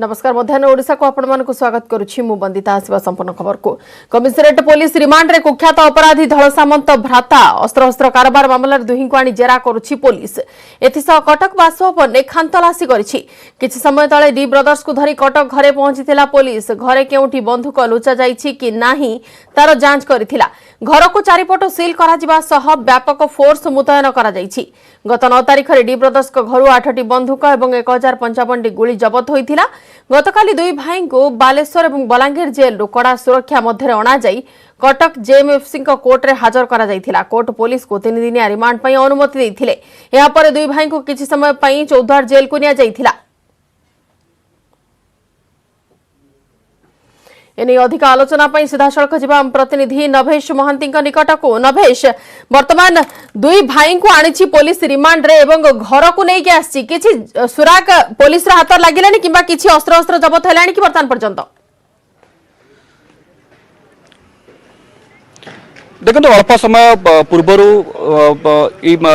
नमस्कार मध्याह्न ओडिशा को आपण मानक स्वागत करुछि मु बंदिता आसीबा संपूर्ण खबर को। कमिशनरेट पुलिस रिमांड रे कुख्यात अपराधी धळ सामंत भ्राता अस्त्र कारोबार मामलार दुही को आनी जेरा करुछि पुलिस। एथिसह कटक बासभवन ने खानतलासी करिछि। किछि समय तळे डी ब्रदर्स को धरी कटक घरे पहुंचीथिला पुलिस। घरे केउठी बंधुक लुचा जाइछि कि नाही तार जांच करिथिला। घर को चारिपट सील करा जिबा सह व्यापक फोर्स मुतयन करा जाइछि। गत 9 तारिख रे डी ब्रदर्स को घरु 8टी बंधुक एवं 1055टी गुली जबत होइथिला। गतकाली दुई भाई को बालेश्वर और बलांगीर जेल रु कड़ा सुरक्षा मध्य अणा जाई कटक जेएमएफसी कोर्ट रे हाजर करा जाइथिला। कोर्ट पुलिस को 3 दिनिया रिमांड पई अनुमति देइथिले। एहा पर दुई भाई को किछि समय पई चौद्वार जेल को निया जाइथिला। एने अधिक आलोचना पई सीधा सड़क जिबा प्रतिनिधि नभेश महांती निकट को। नभेश, वर्तमान दुई भाई को आनिछि पुलिस रिमांड रे एवं घर को नहीं के आछि किछि सुराग पुलिस रा हाथ लागिलानी किबा किछि अस्त्र जबत हेलानी कि वर्तमान पर्यंत? देखो अल्प समय पूर्वर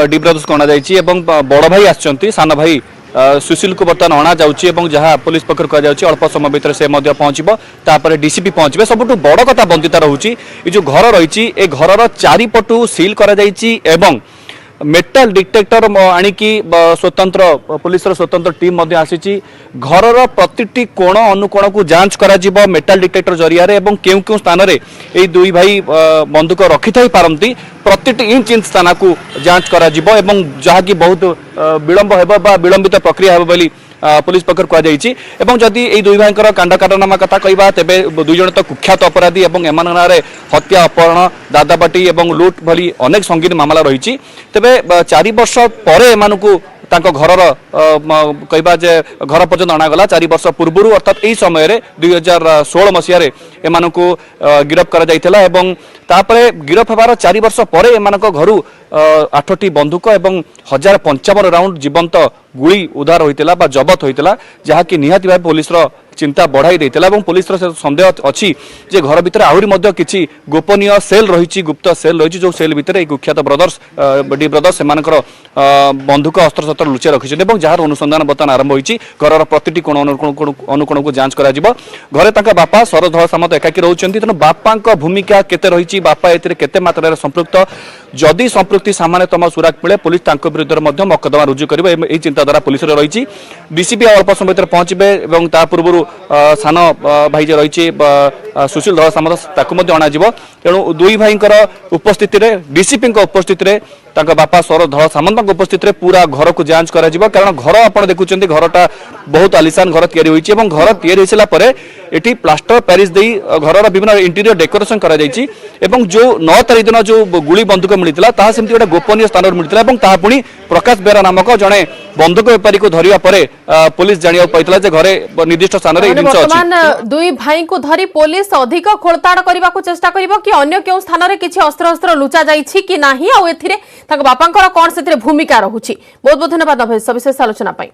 डी ब्रदर्स को अणा जाइछि एवं बड़ भाई आछंती सान भाई सुशील को बर्तमान अणा जाउछि एवं जहाँ पुलिस पक्ष कह जाउछि अल्प समय भितर से मध्य पहुँचबो तापर डीसीपी पहुँचबे। सबुठु बड़ कथा बंदिता रहुछि ए जो घर रहिछि ए घरर चारिपटु सील करा जाइछि एवं मेटाल डिटेक्टर आनिकी स्वतंत्र पुलिस स्वतंत्र टीम आसी घरर प्रतिटी कोण अनुकोण को जांच करा मेटाल डिटेक्टर जरिया एवं केउ केउ स्थान रे ए दुई भाई बंदूक रखि थाई पारंती प्रतिटी इंच स्थान को जांच करा एवं जहाँकि बहुत विलंब हेबा बा विलंबित प्रक्रिया हेबा बोली पुलिस पक्ष कहुई। जदि ये दुई भाई कांड कारनामा कथा कहवा तेज दुई जन तो कुख्यात अपराधी और एम हत्या अपहरण दादाबाटी और लुट भली अनेक संगीन मामला रही। तेज 4 वर्ष पर एम घरर कहवा जे घर पर्यंत अणागला 4 वर्ष पूर्व अर्थात यही समय 2016 मसीह एम गिरफ कर गिरफ होबार 4 वर्ष पर एम घर 8टी बंदूक और 1055 राउंड जीवंत गुली उद्धार होता बा जबत होता जहाँकि निहाती भाव पुलिस चिंता बढ़ाई देता। पुलिस संदेह अच्छी जे घर भितर आहरी किसी गोपनीय सेल रही गुप्त सेल रही जो सेल भितर कुख्यात ब्रदर्स डी ब्रदर्स सेमानकर बंधुक अस्त्र शस्त्र लुचाई रखिंट जहार अनुसंधान बर्तमान आरंभ होती। घर प्रतिटी कोण अनुकोण को जांच करा घरे बापा शरद धळ सामंत एकाकी रोचंती तेणु बापा भूमिका केते रही बापा एते मात्रा संपृक्त जदि संपृक्ति सामान्यतम सुराग मिले पुलिस विरुद्ध मकदमा रुजु कर चिंताधारा पुलिस रही। डीसीपी अल्प समय पहुंचे और पूर्व सान भाई जे रही सुशील धळ सामंत अणा तेणु दुई भाई उपस्थित डीसीपी उपस्थित बापा शरद धळ सामंत उपस्थित पूरा घर को जांच करा कारण घर आप देखुं घरटा बहुत आलिशान घर तैयारी होइछि एवं घर तैयारी होइसला परे एटी प्लास्टर पेरिस देई घरर विभिन्न इंटीरियर डेकोरेशन करा जाइछि एवं जो 9 तारिख दिन जो गुली बंदूक मिलितला ताहा सेमति गोटे गोपनीय स्थान मिलितला एवं ताहा पुनी प्रकाश बेरा नामक जने बंदूक व्यापारी को धरिया परे पुलिस जानिया पाइतला जे घरे निर्दिष्ट स्थान रे जिंस अछि। वर्तमान दुई भाई को धरी पुलिस अधिक खोलताड़ करबा को चेष्टा करिवो कि अन्य केउ स्थान रे किछि अस्त्र लुचा जाइछि कि नाही आ एथिरे ताक बापांकर कोन सेतिरे भूमिका रहुछि। बहुत बहुत धन्यवाद नभेश सविशेष आलोचना पाई।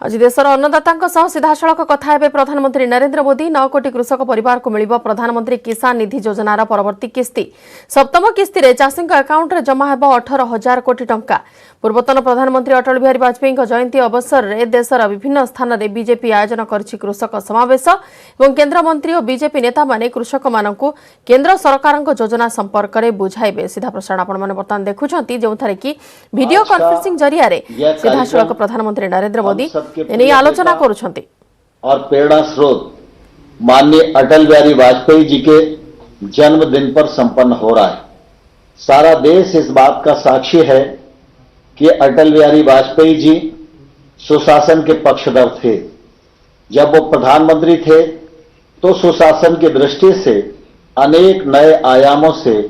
आज देशर अन्नदाता सीधा सड़क कथा हेबे प्रधानमंत्री नरेंद्र मोदी। 9 कोटी कृषक परिवार को मिलिबो प्रधानमंत्री किसान निधि योजनार परवर्ती किस्ती। सप्तम किस्ती रे चाषी अकाउंट रे जमा हेबो 18,000 कोटी टंका। पूर्वतन प्रधानमंत्री अटल बिहारी वाजपेयी जयंती अवसर में देशर विभिन्न स्थान में बीजेपी आयोजन करछि कृषक समावेश और केंद्र मंत्री और बीजेपी नेता माने कृषक मानकु केंद्र सरकार योजना संपर्क में बुझाइबे। सीधा प्रसारण आपण माने वर्तमान देखुछंती जोथारे कि वीडियो कॉन्फ्रेंसिंग जरिया रे सीधा सड़क प्रधानमंत्री नरेंद्र मोदी एने आलोचना करुछंती। और प्रेरणा स्रोत माननीय अटल बिहारी वाजपेयी जी के जन्मदिन पर संपन्न हो रहा है। सारा देश इस बात का साक्षी है कि अटल बिहारी वाजपेयी जी सुशासन के पक्षधर थे। जब वो प्रधानमंत्री थे तो सुशासन की दृष्टि से अनेक नए आयामों से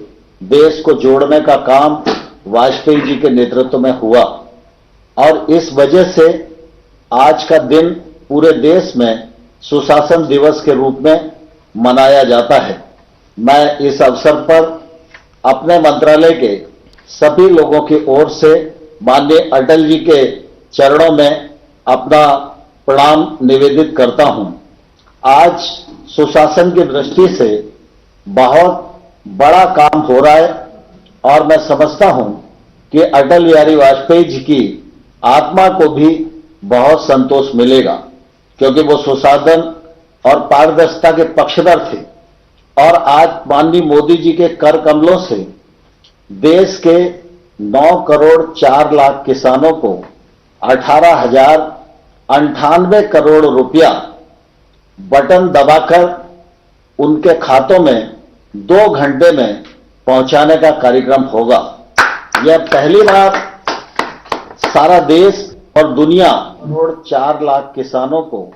देश को जोड़ने का काम वाजपेयी जी के नेतृत्व में हुआ और इस वजह से आज का दिन पूरे देश में सुशासन दिवस के रूप में मनाया जाता है। मैं इस अवसर पर अपने मंत्रालय के सभी लोगों की ओर से माननीय अटल जी के चरणों में अपना प्रणाम निवेदित करता हूं। आज सुशासन की दृष्टि से बहुत बड़ा काम हो रहा है और मैं समझता हूं कि अटल बिहारी वाजपेयी जी की आत्मा को भी बहुत संतोष मिलेगा, क्योंकि वो सुशासन और पारदर्शिता के पक्षधर थे। और आज माननीय मोदी जी के कर कमलों से देश के 9 करोड़ 4 लाख किसानों को 18,098 करोड़ रुपया बटन दबाकर उनके खातों में 2 घंटे में पहुंचाने का कार्यक्रम होगा। यह पहली बार सारा देश और दुनिया करोड़ 4 लाख किसानों को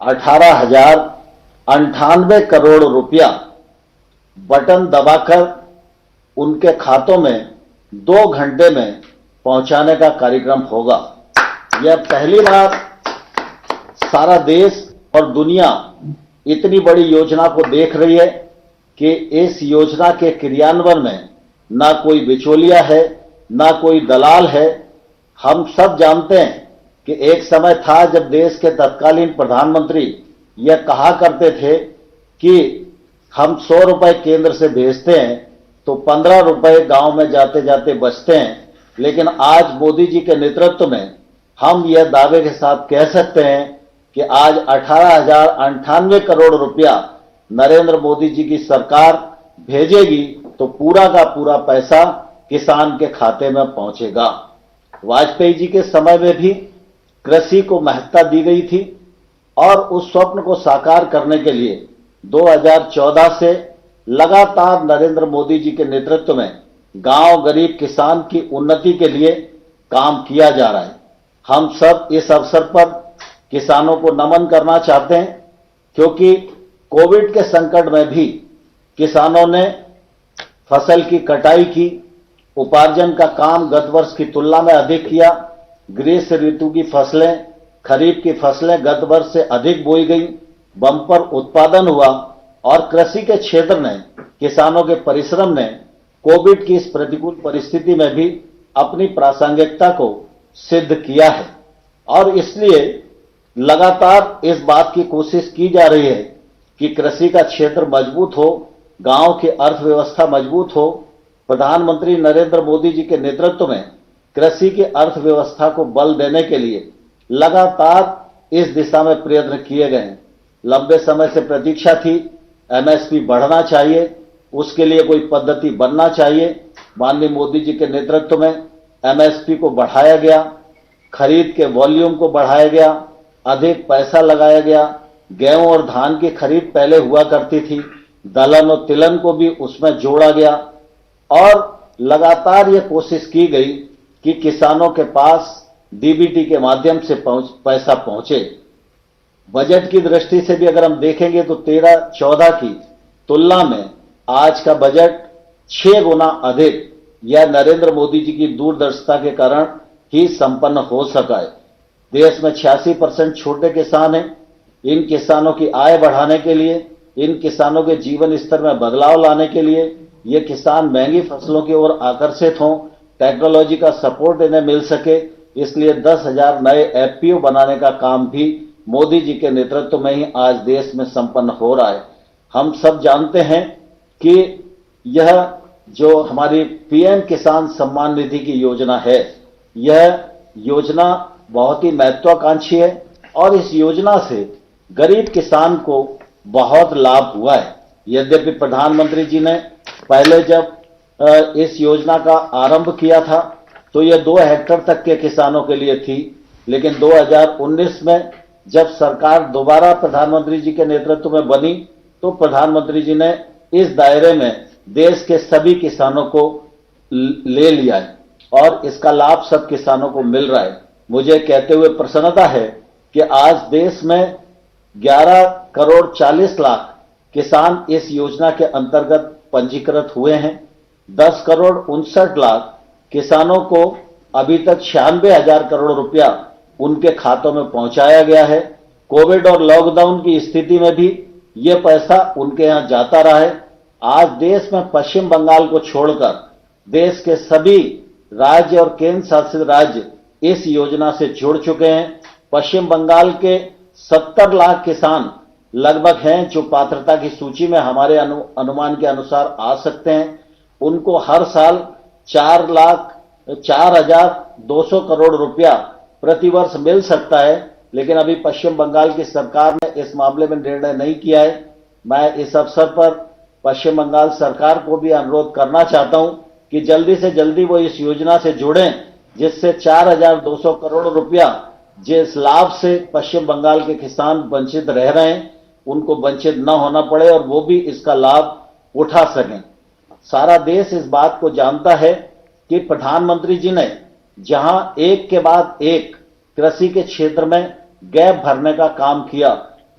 18,098 करोड़ रुपया बटन दबाकर उनके खातों में 2 घंटे में पहुंचाने का कार्यक्रम होगा। यह पहली बार सारा देश और दुनिया इतनी बड़ी योजना को देख रही है कि इस योजना के क्रियान्वयन में ना कोई बिचौलिया है, ना कोई दलाल है। हम सब जानते हैं कि एक समय था जब देश के तत्कालीन प्रधानमंत्री यह कहा करते थे कि हम 100 रुपए केंद्र से भेजते हैं तो 15 रुपए गांव में जाते जाते बचते हैं। लेकिन आज मोदी जी के नेतृत्व में हम यह दावे के साथ कह सकते हैं कि आज 18,098 करोड़ रुपया नरेंद्र मोदी जी की सरकार भेजेगी तो पूरा का पूरा पैसा किसान के खाते में पहुंचेगा। वाजपेयी जी के समय में भी कृषि को महत्ता दी गई थी और उस स्वप्न को साकार करने के लिए 2014 से लगातार नरेंद्र मोदी जी के नेतृत्व में गांव गरीब किसान की उन्नति के लिए काम किया जा रहा है। हम सब इस अवसर पर किसानों को नमन करना चाहते हैं, क्योंकि कोविड के संकट में भी किसानों ने फसल की कटाई की, उपार्जन का काम गत वर्ष की तुलना में अधिक किया। ग्रीष्म ऋतु की फसलें, खरीफ की फसलें गत वर्ष से अधिक बोई गई, बम्पर उत्पादन हुआ और कृषि के क्षेत्र ने, किसानों के परिश्रम ने कोविड की इस प्रतिकूल परिस्थिति में भी अपनी प्रासंगिकता को सिद्ध किया है। और इसलिए लगातार इस बात की कोशिश की जा रही है कि कृषि का क्षेत्र मजबूत हो, गांव की अर्थव्यवस्था मजबूत हो। प्रधानमंत्री नरेंद्र मोदी जी के नेतृत्व में कृषि की अर्थव्यवस्था को बल देने के लिए लगातार इस दिशा में प्रयत्न किए गए हैं। लंबे समय से प्रतीक्षा थी, एमएसपी बढ़ना चाहिए, उसके लिए कोई पद्धति बनना चाहिए। माननीय मोदी जी के नेतृत्व में एमएसपी को बढ़ाया गया, खरीद के वॉल्यूम को बढ़ाया गया, अधिक पैसा लगाया गया। गेहूं और धान की खरीद पहले हुआ करती थी, दलहन और तिलहन को भी उसमें जोड़ा गया और लगातार यह कोशिश की गई कि किसानों के पास डीबीटी के माध्यम से पैसा पहुंचे। बजट की दृष्टि से भी अगर हम देखेंगे तो 13-14 की तुलना में आज का बजट 6 गुना अधिक यह नरेंद्र मोदी जी की दूरदर्शिता के कारण ही संपन्न हो सका है। देश में 86% छोटे किसान हैं। इन किसानों की आय बढ़ाने के लिए, इन किसानों के जीवन स्तर में बदलाव लाने के लिए ये किसान महंगी फसलों की ओर आकर्षित हों, टेक्नोलॉजी का सपोर्ट इन्हें मिल सके, इसलिए 10,000 नए एफपीओ बनाने का काम भी मोदी जी के नेतृत्व में ही आज देश में संपन्न हो रहा है। हम सब जानते हैं कि यह जो हमारी पीएम किसान सम्मान निधि की योजना है, यह योजना बहुत ही महत्वाकांक्षी है और इस योजना से गरीब किसान को बहुत लाभ हुआ है। यद्यपि प्रधानमंत्री जी ने पहले जब इस योजना का आरंभ किया था तो यह 2 हेक्टेयर तक के किसानों के लिए थी, लेकिन 2019 में जब सरकार दोबारा प्रधानमंत्री जी के नेतृत्व में बनी तो प्रधानमंत्री जी ने इस दायरे में देश के सभी किसानों को ले लिया है और इसका लाभ सब किसानों को मिल रहा है। मुझे कहते हुए प्रसन्नता है कि आज देश में 11 करोड़ 40 लाख किसान इस योजना के अंतर्गत पंजीकृत हुए हैं। 10 करोड़ 59 लाख किसानों को अभी तक 96,000 करोड़ रुपया उनके खातों में पहुंचाया गया है। कोविड और लॉकडाउन की स्थिति में भी यह पैसा उनके यहां जाता रहा है। आज देश में पश्चिम बंगाल को छोड़कर देश के सभी राज्य और केंद्र शासित राज्य इस योजना से जुड़ चुके हैं। पश्चिम बंगाल के 70 लाख किसान लगभग हैं जो पात्रता की सूची में हमारे अनुमान के अनुसार आ सकते हैं। उनको हर साल 4,0200 करोड़ रुपया प्रतिवर्ष मिल सकता है, लेकिन अभी पश्चिम बंगाल की सरकार ने इस मामले में निर्णय नहीं किया है। मैं इस अवसर पर पश्चिम बंगाल सरकार को भी अनुरोध करना चाहता हूं कि जल्दी से जल्दी वो इस योजना से जुड़ें, जिससे 4,200 करोड़ रुपया जिस लाभ से पश्चिम बंगाल के किसान वंचित रह रहे हैं, उनको वंचित न होना पड़े और वो भी इसका लाभ उठा सकें। सारा देश इस बात को जानता है कि प्रधानमंत्री जी ने जहां एक के बाद एक कृषि के क्षेत्र में गैप भरने का काम किया,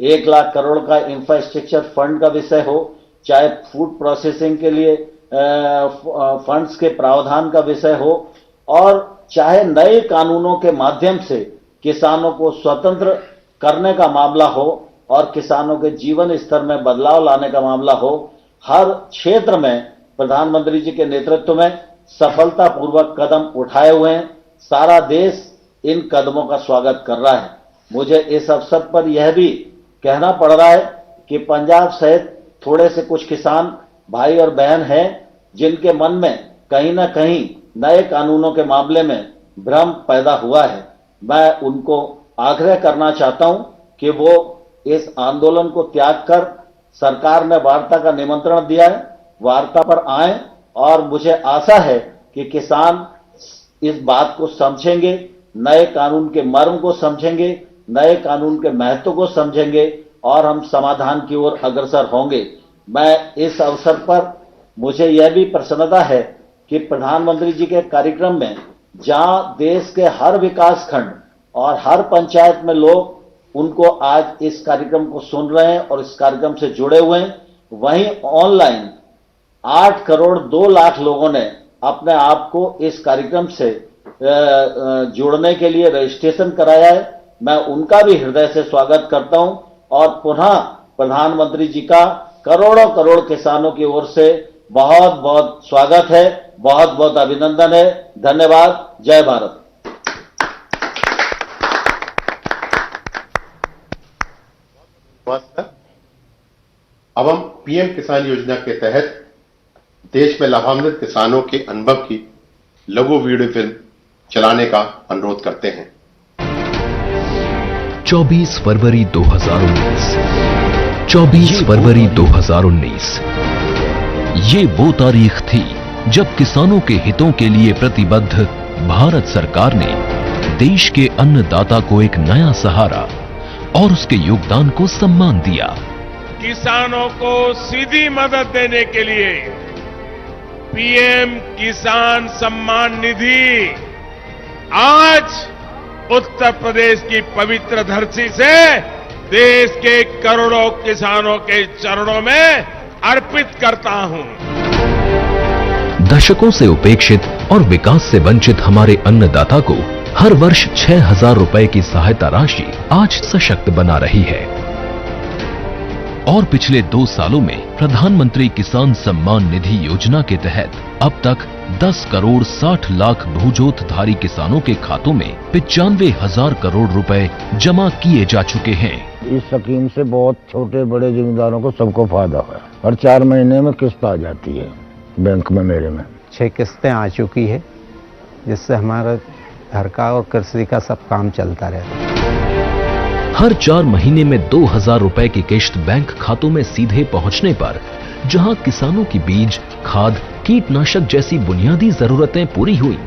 1 लाख करोड़ का इंफ्रास्ट्रक्चर फंड का विषय हो, चाहे फूड प्रोसेसिंग के लिए फंड्स के प्रावधान का विषय हो, और चाहे नए कानूनों के माध्यम से किसानों को स्वतंत्र करने का मामला हो और किसानों के जीवन स्तर में बदलाव लाने का मामला हो, हर क्षेत्र में प्रधानमंत्री जी के नेतृत्व में सफलतापूर्वक कदम उठाए हुए हैं। सारा देश इन कदमों का स्वागत कर रहा है। मुझे इस अवसर पर यह भी कहना पड़ रहा है कि पंजाब सहित थोड़े से कुछ किसान भाई और बहन हैं जिनके मन में कहीं ना कहीं नए कानूनों के मामले में भ्रम पैदा हुआ है। मैं उनको आग्रह करना चाहता हूं कि वो इस आंदोलन को त्याग कर, सरकार ने वार्ता का निमंत्रण दिया है, वार्ता पर आए और मुझे आशा है कि किसान इस बात को समझेंगे, नए कानून के मर्म को समझेंगे, नए कानून के महत्व को समझेंगे और हम समाधान की ओर अग्रसर होंगे। मैं इस अवसर पर मुझे यह भी प्रसन्नता है कि प्रधानमंत्री जी के कार्यक्रम में जहां देश के हर विकास खंड और हर पंचायत में लोग उनको आज इस कार्यक्रम को सुन रहे हैं और इस कार्यक्रम से जुड़े हुए हैं, वहीं ऑनलाइन 8 करोड़ 2 लाख लोगों ने अपने आप को इस कार्यक्रम से जुड़ने के लिए रजिस्ट्रेशन कराया है। मैं उनका भी हृदय से स्वागत करता हूं और पुनः प्रधानमंत्री जी का करोड़ों करोड़ किसानों की ओर से बहुत बहुत स्वागत है, बहुत बहुत अभिनंदन है। धन्यवाद। जय भारत। अब हम पीएम किसान योजना के तहत देश में लाभान्वित किसानों के अनुभव की लघु वीडियो फिल्म चलाने का अनुरोध करते हैं। 24 फरवरी 2019 24 फरवरी 2019 ये वो तारीख थी जब किसानों के हितों के लिए प्रतिबद्ध भारत सरकार ने देश के अन्नदाता को एक नया सहारा और उसके योगदान को सम्मान दिया। किसानों को सीधी मदद देने के लिए पीएम किसान सम्मान निधि आज उत्तर प्रदेश की पवित्र धरती से देश के करोड़ों किसानों के चरणों में अर्पित करता हूं। दशकों से उपेक्षित और विकास से वंचित हमारे अन्नदाता को हर वर्ष 6,000 रुपए की सहायता राशि आज सशक्त बना रही है और पिछले 2 सालों में प्रधानमंत्री किसान सम्मान निधि योजना के तहत अब तक 10 करोड़ 60 लाख भूजोतधारी किसानों के खातों में 95,000 करोड़ रुपए जमा किए जा चुके हैं। इस स्कीम से बहुत छोटे बड़े जिम्मेदारों को सबको फायदा हुआ है और 4 महीने में किस्त आ जाती है बैंक में। मेरे में 6 किस्तें आ चुकी है, जिससे हमारा घर का और कृषि का सब काम चलता रहता है। हर 4 महीने में 2,000 रुपए की किश्त बैंक खातों में सीधे पहुंचने पर जहां किसानों की बीज, खाद, कीटनाशक जैसी बुनियादी जरूरतें पूरी हुई,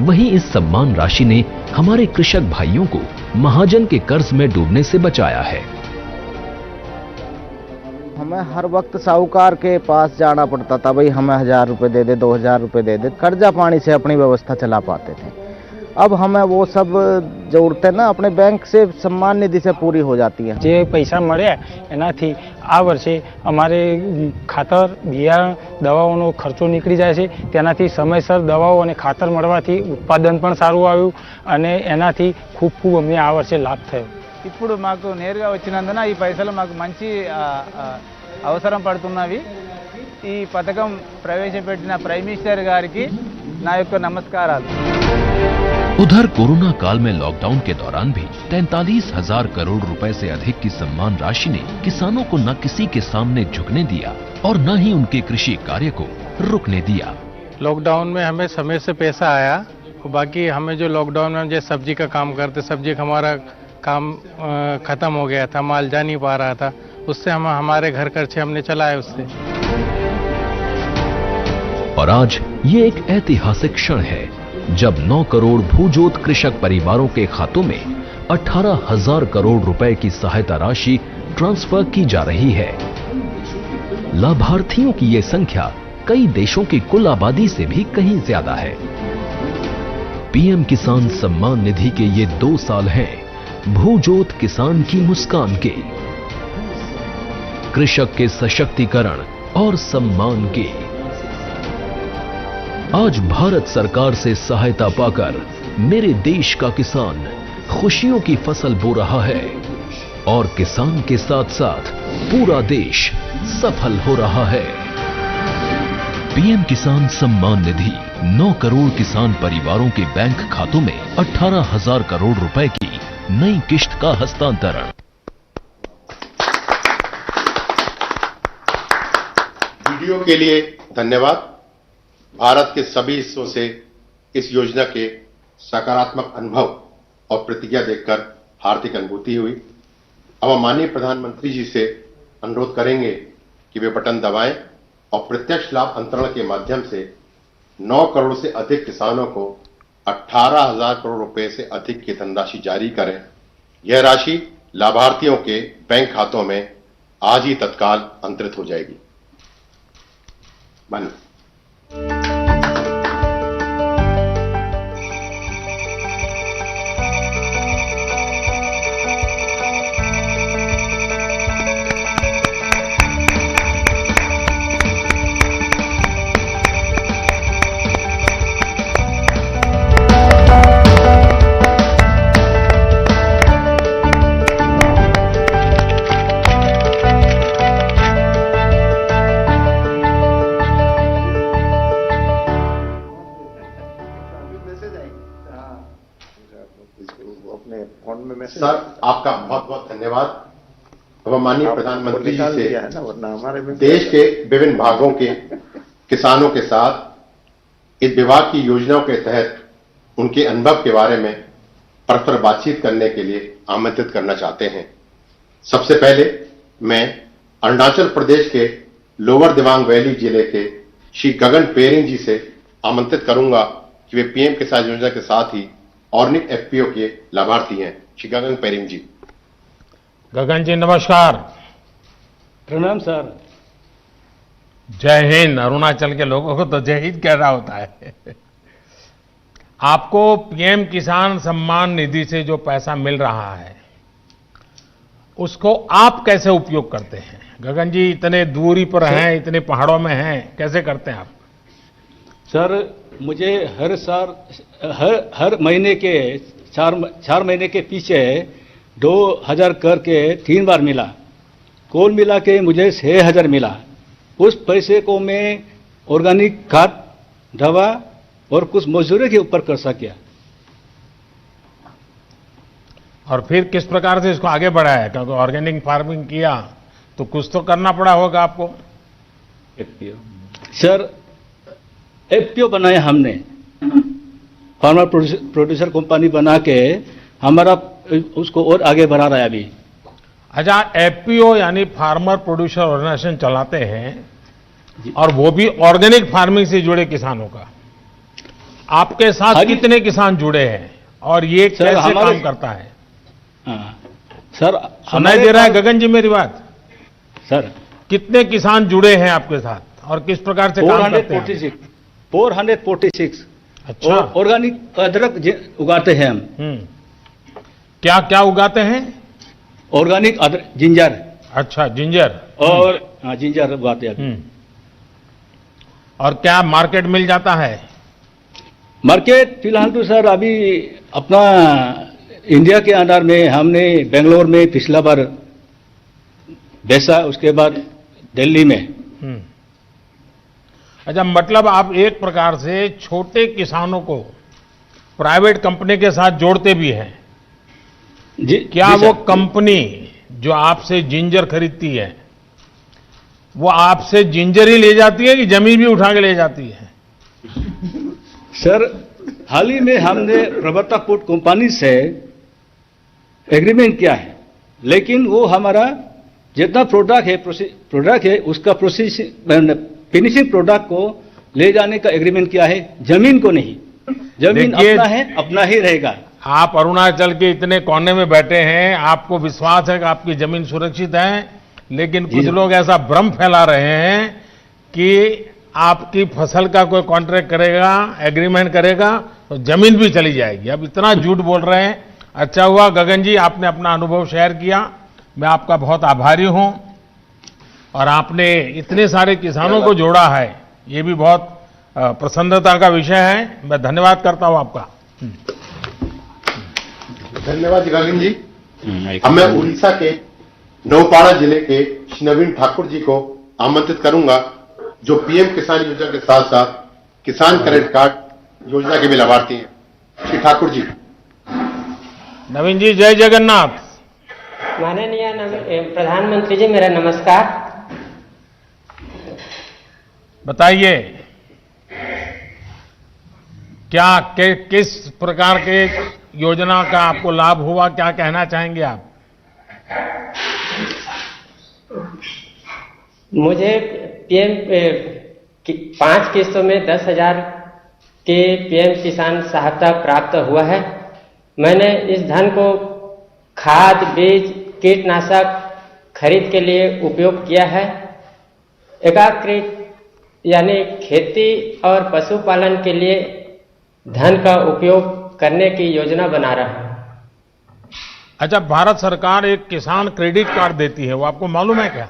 वहीं इस सम्मान राशि ने हमारे कृषक भाइयों को महाजन के कर्ज में डूबने से बचाया है। हमें हर वक्त साहूकार के पास जाना पड़ता था, भाई हमें 1,000 रुपए दे दे, 2,000 रुपए दे दे, कर्जा पानी से अपनी व्यवस्था चला पाते थे। अब हमें वो सब जरूरतें ना अपने बैंक से सम्मान निधि से पूरी हो जाती है। જે પૈસા મળ્યા એનાથી આ વર્ષે અમારે ખાતર, બિયારણ, દવાઓનો ખર્ચો નીકળી જાય છે। તેનાથી સમયસર દવાઓ અને ખાતર મળવાથી ઉત્પાદન પણ સારું આવ્યું અને એનાથી ખૂબ ખૂબ અમને આ વર્ષે લાભ થયો। ఇప్పుడు మాకు నేరుగా వచ్చినందున ఈ పైసలు మాకు మంచి అవసరం పడుతున్నవి। ఈ పథకం ప్రవేశపెట్టిన ప్రైమ్ మినిస్టర్ గారికి నా యొక్క నమస్కారాలు। उधर कोरोना काल में लॉकडाउन के दौरान भी 43,000 करोड़ रुपए से अधिक की सम्मान राशि ने किसानों को न किसी के सामने झुकने दिया और न ही उनके कृषि कार्य को रुकने दिया। लॉकडाउन में हमें समय से पैसा आया, और बाकी हमें जो लॉकडाउन में जो सब्जी का काम करते, सब्जी का हमारा काम खत्म हो गया था, माल जा नहीं पा रहा था, उससे हम हमारे घर खर्चे हमने चलाए उससे। और आज ये एक ऐतिहासिक क्षण है जब 9 करोड़ भूजोत कृषक परिवारों के खातों में 18,000 करोड़ रुपए की सहायता राशि ट्रांसफर की जा रही है। लाभार्थियों की ये संख्या कई देशों की कुल आबादी से भी कहीं ज्यादा है। पीएम किसान सम्मान निधि के ये 2 साल हैं भूजोत किसान की मुस्कान के, कृषक के सशक्तिकरण और सम्मान के। आज भारत सरकार से सहायता पाकर मेरे देश का किसान खुशियों की फसल बो रहा है और किसान के साथ साथ पूरा देश सफल हो रहा है। पीएम किसान सम्मान निधि 9 करोड़ किसान परिवारों के बैंक खातों में 18,000 करोड़ रुपए की नई किश्त का हस्तांतरण। वीडियो के लिए धन्यवाद। भारत के सभी हिस्सों से इस योजना के सकारात्मक अनुभव और प्रतिक्रिया देखकर हार्दिक अनुभूति हुई। अब हम माननीय प्रधानमंत्री जी से अनुरोध करेंगे कि वे बटन दबाएं और प्रत्यक्ष लाभ अंतरण के माध्यम से 9 करोड़ से अधिक किसानों को 18,000 करोड़ रुपए से अधिक की धनराशि जारी करें। यह राशि लाभार्थियों के बैंक खातों में आज ही तत्काल अंतरित हो जाएगी। माननीय सर, आपका बहुत बहुत धन्यवाद। अब हम माननीय प्रधानमंत्री जी से देश के विभिन्न भागों के किसानों के साथ इस विभाग की योजनाओं के तहत उनके अनुभव के बारे में परस्पर बातचीत करने के लिए आमंत्रित करना चाहते हैं। सबसे पहले मैं अरुणाचल प्रदेश के लोअर दिबांग वैली जिले के श्री गगन पेरिंग जी से आमंत्रित करूंगा कि वे पीएम किसान योजना के साथ ही ऑर्गेनिक एफपीओ के लाभार्थी हैं। श्री गगन पेरिंग जी। गगन जी नमस्कार। प्रणाम सर। जय हिंद। अरुणाचल के लोगों को तो जय हिंद कहना होता है। आपको पीएम किसान सम्मान निधि से जो पैसा मिल रहा है उसको आप कैसे उपयोग करते हैं? गगन जी इतने दूरी पर हैं, इतने पहाड़ों में हैं, कैसे करते हैं आप? सर मुझे हर महीने के 4 महीने के पीछे 2,000 करके 3 बार मिला। कुल मिला के मुझे 6,000 मिला। उस पैसे को मैं ऑर्गेनिक खाद, दवा और कुछ मजदूरी के ऊपर कर सकिया। और फिर किस प्रकार से इसको आगे बढ़ाया? क्योंकि ऑर्गेनिक फार्मिंग किया तो कुछ तो करना पड़ा होगा आपको। सर एफपीओ बनाया हमने, फार्मर प्रोड्यूसर कंपनी बना के हमारा उसको और आगे बढ़ा रहा है अभी। अच्छा, एफपीओ यानी फार्मर प्रोड्यूसर ऑर्गेनाइजेशन चलाते हैं और वो भी ऑर्गेनिक फार्मिंग से जुड़े किसानों का। आपके साथ कितने किसान जुड़े हैं और ये कैसे काम करता है? सर सुनाई दे रहा है गगन जी मेरी बात? सर कितने किसान जुड़े हैं आपके साथ और किस प्रकार से काम करते हैं? 446। अच्छा। ऑर्गेनिक अदरक उगाते हैं हम। क्या क्या उगाते हैं? ऑर्गेनिक अदरक, जिंजर। अच्छा, जिंजर। और जिंजर उगाते हैं। और क्या मार्केट मिल जाता है? मार्केट फिलहाल तो सर अभी अपना इंडिया के अंदर में हमने बेंगलोर में पिछला बार बेचा, उसके बाद दिल्ली में। अच्छा, मतलब आप एक प्रकार से छोटे किसानों को प्राइवेट कंपनी के साथ जोड़ते भी हैं जी। क्या वो कंपनी जो आपसे जिंजर खरीदती है वो आपसे जिंजर ही ले जाती है कि जमीन भी उठा के ले जाती है? सर, हाल ही में हमने प्रवर्ता पोर्ट कंपनी से एग्रीमेंट किया है, लेकिन वो हमारा जितना प्रोडक्ट है उसका फिनिशिंग प्रोडक्ट को ले जाने का एग्रीमेंट किया है, जमीन को नहीं। जमीन अपना है, अपना ही रहेगा। आप अरुणाचल के इतने कोने में बैठे हैं, आपको विश्वास है कि आपकी जमीन सुरक्षित है, लेकिन कुछ लोग ऐसा भ्रम फैला रहे हैं कि आपकी फसल का कोई कॉन्ट्रैक्ट करेगा, एग्रीमेंट करेगा तो जमीन भी चली जाएगी। अब इतना झूठ बोल रहे हैं। अच्छा हुआ गगन जी आपने अपना अनुभव शेयर किया, मैं आपका बहुत आभारी हूं। और आपने इतने सारे किसानों को जोड़ा है, ये भी बहुत प्रसन्नता का विषय है। मैं धन्यवाद करता हूं आपका। धन्यवाद गगन जी। अब मैं उड़ीसा के नौपाड़ा जिले के श्री नवीन ठाकुर जी को आमंत्रित करूंगा, जो पीएम किसान योजना के साथ साथ किसान क्रेडिट कार्ड योजना के भी लाभार्थी हैं। श्री ठाकुर जी। नवीन जी, जय जगन्नाथ। माननीय प्रधानमंत्री जी, मेरा नमस्कार। बताइए क्या किस प्रकार के योजना का आपको लाभ हुआ, क्या कहना चाहेंगे आप? मुझे पीएम 5 किस्तों में 10,000 के पीएम किसान सहायता प्राप्त हुआ है। मैंने इस धन को खाद, बीज, कीटनाशक खरीद के लिए उपयोग किया है। एकीकृत यानी खेती और पशुपालन के लिए धन का उपयोग करने की योजना बना रहा हूं। अच्छा, भारत सरकार एक किसान क्रेडिट कार्ड देती है, वो आपको मालूम है क्या?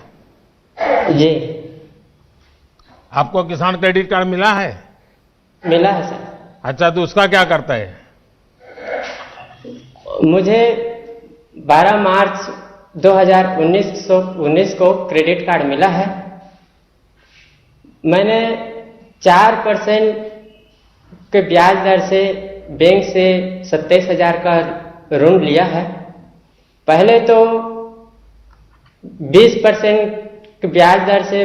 जी। आपको किसान क्रेडिट कार्ड मिला है? मिला है सर। अच्छा, तो उसका क्या करता है? मुझे 12 मार्च 2019 को क्रेडिट कार्ड मिला है। मैंने 4% के ब्याज दर से बैंक से 27,000 का ऋण लिया है। पहले तो 20% के ब्याज दर से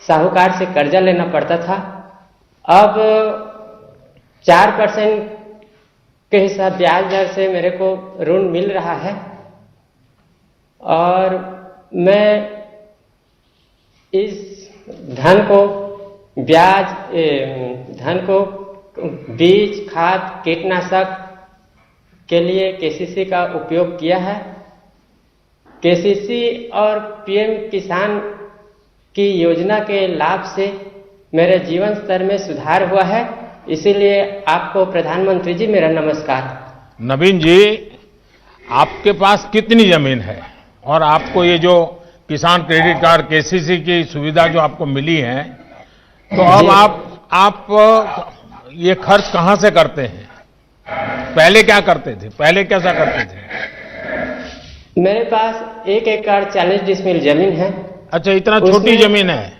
साहूकार से कर्जा लेना पड़ता था। अब 4% के हिसाब ब्याज दर से मेरे को ऋण मिल रहा है और मैं इस धन को बीज, खाद, कीटनाशक के लिए केसीसी का उपयोग किया है। केसीसी और पीएम किसान की योजना के लाभ से मेरे जीवन स्तर में सुधार हुआ है। इसीलिए आपको प्रधानमंत्री जी मेरा नमस्कार। नवीन जी, आपके पास कितनी जमीन है और आपको ये जो किसान क्रेडिट कार्ड केसीसी की सुविधा जो आपको मिली है, तो अब आप ये खर्च कहां से करते हैं? पहले क्या करते थे? पहले कैसा करते थे? मेरे पास 1 एकड़ 40 डिसमिल जमीन है। अच्छा, इतना छोटी जमीन है?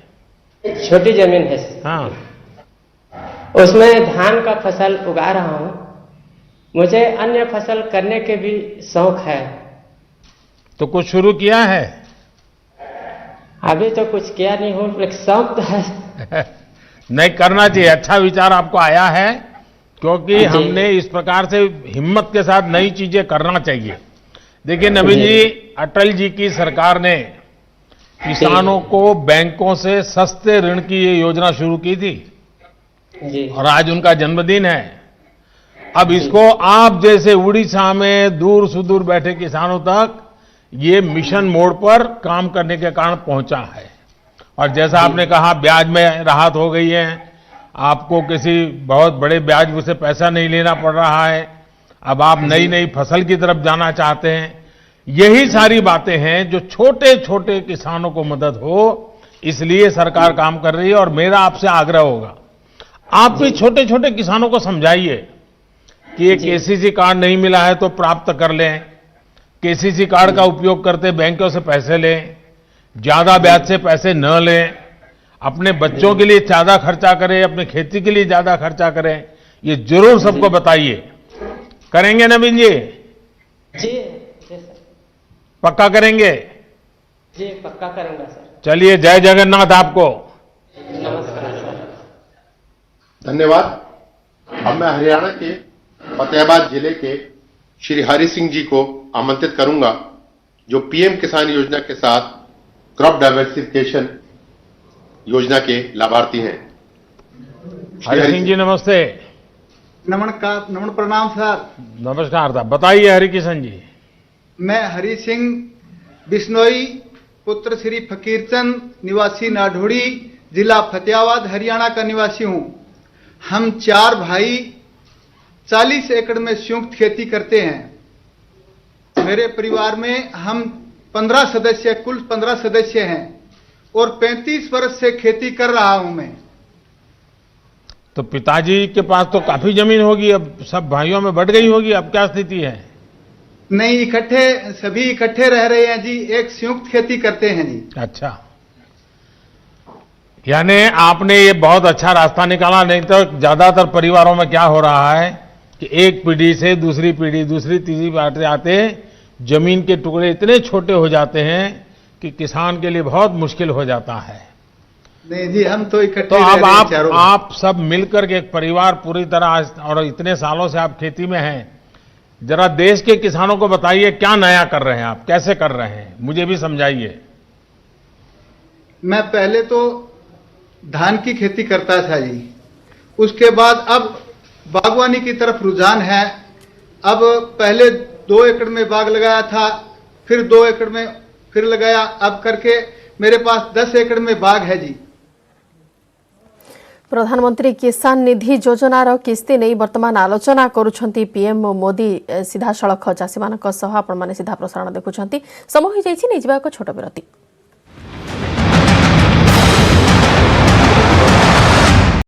छोटी जमीन है। हाँ। उसमें धान का फसल उगा रहा हूं। मुझे अन्य फसल करने के भी शौक है। तो कुछ शुरू किया है? अभी तो कुछ किया नहीं हूं, लेकिन शौक तो है। नहीं, करना चाहिए। अच्छा विचार आपको आया है, क्योंकि हमने इस प्रकार से हिम्मत के साथ नई चीजें करना चाहिए। देखिए नवीन जी, अटल जी की सरकार ने किसानों को बैंकों से सस्ते ऋण की ये योजना शुरू की थी जी। और आज उनका जन्मदिन है। अब इसको आप जैसे उड़ीसा में दूर सुदूर बैठे किसानों तक ये मिशन मोड पर काम करने के कारण पहुंचा है। और जैसा आपने कहा, ब्याज में राहत हो गई है, आपको किसी बहुत बड़े ब्याज से पैसा नहीं लेना पड़ रहा है। अब आप नई नई फसल की तरफ जाना चाहते हैं। यही सारी बातें हैं जो छोटे छोटे किसानों को मदद हो, इसलिए सरकार काम कर रही है। और मेरा आपसे आग्रह होगा, आप भी छोटे छोटे किसानों को समझाइए कि एक केसीसी कार्ड नहीं मिला है तो प्राप्त कर लें, केसीसी कार्ड का उपयोग करते बैंकों से पैसे लें, ज्यादा ब्याज से पैसे न लें, अपने बच्चों के लिए ज्यादा खर्चा करें, अपनी खेती के लिए ज्यादा खर्चा करें। ये जरूर सबको बताइए। करेंगे नवीन जी? जी सर। पक्का करेंगे? जी पक्का करूंगा सर। चलिए, जय जगन्नाथ आपको। नमस्कार सर। धन्यवाद। अब मैं हरियाणा के फतेहाबाद जिले के श्री हरि सिंह जी को आमंत्रित करूंगा, जो पीएम किसान योजना के साथ क्रॉप डाइवर्सिफिकेशन योजना के लाभार्थी हैं। हरि सिंह जी नमस्ते। नमन प्रणाम सर। नमस्कार साहब, बताइए हरि किशन जी। मैं हरि सिंह बिश्नोई, पुत्र श्री फकीरचंद, निवासी नाढोड़ी, जिला फतेहाबाद, हरियाणा का निवासी हूं। हम 4 भाई 40 एकड़ में संयुक्त खेती करते हैं। मेरे परिवार में हम 15 सदस्य, कुल 15 सदस्य हैं और 35 वर्ष से खेती कर रहा हूं मैं। तो पिताजी के पास तो काफी जमीन होगी, अब सब भाइयों में बढ़ गई होगी, अब क्या स्थिति है? नहीं, सभी इकट्ठे रह रहे हैं जी, एक संयुक्त खेती करते हैं जी। अच्छा, यानी आपने ये बहुत अच्छा रास्ता निकाला। नहीं तो ज्यादातर परिवारों में क्या हो रहा है कि एक पीढ़ी से दूसरी पीढ़ी, दूसरी तीसरी आते आते जमीन के टुकड़े इतने छोटे हो जाते हैं कि किसान के लिए बहुत मुश्किल हो जाता है। नहीं जी, हम तो इकट्ठे तो रह अब रहे हैं आप सब मिलकर के एक परिवार पूरी तरह, और इतने सालों से आप खेती में हैं, जरा देश के किसानों को बताइए क्या नया कर रहे हैं आप, कैसे कर रहे हैं, मुझे भी समझाइए। मैं पहले तो धान की खेती करता था जी, उसके बाद अब बागवानी की तरफ रुझान है। अब पहले 2 एकड़ में बाग लगाया था, फिर 2 एकड़ में फिर लगाया, अब करके मेरे पास 10 एकड़ में बाग है जी। प्रधानमंत्री किसान निधि योजनार किस्ती नहीं वर्तमान आलोचना करुछंती पीएम मोदी सीधा सड़क चाषी मान सीधा प्रसारण देखुं। समय हो जाइछि, नहीं जिबा एक छोट विरति।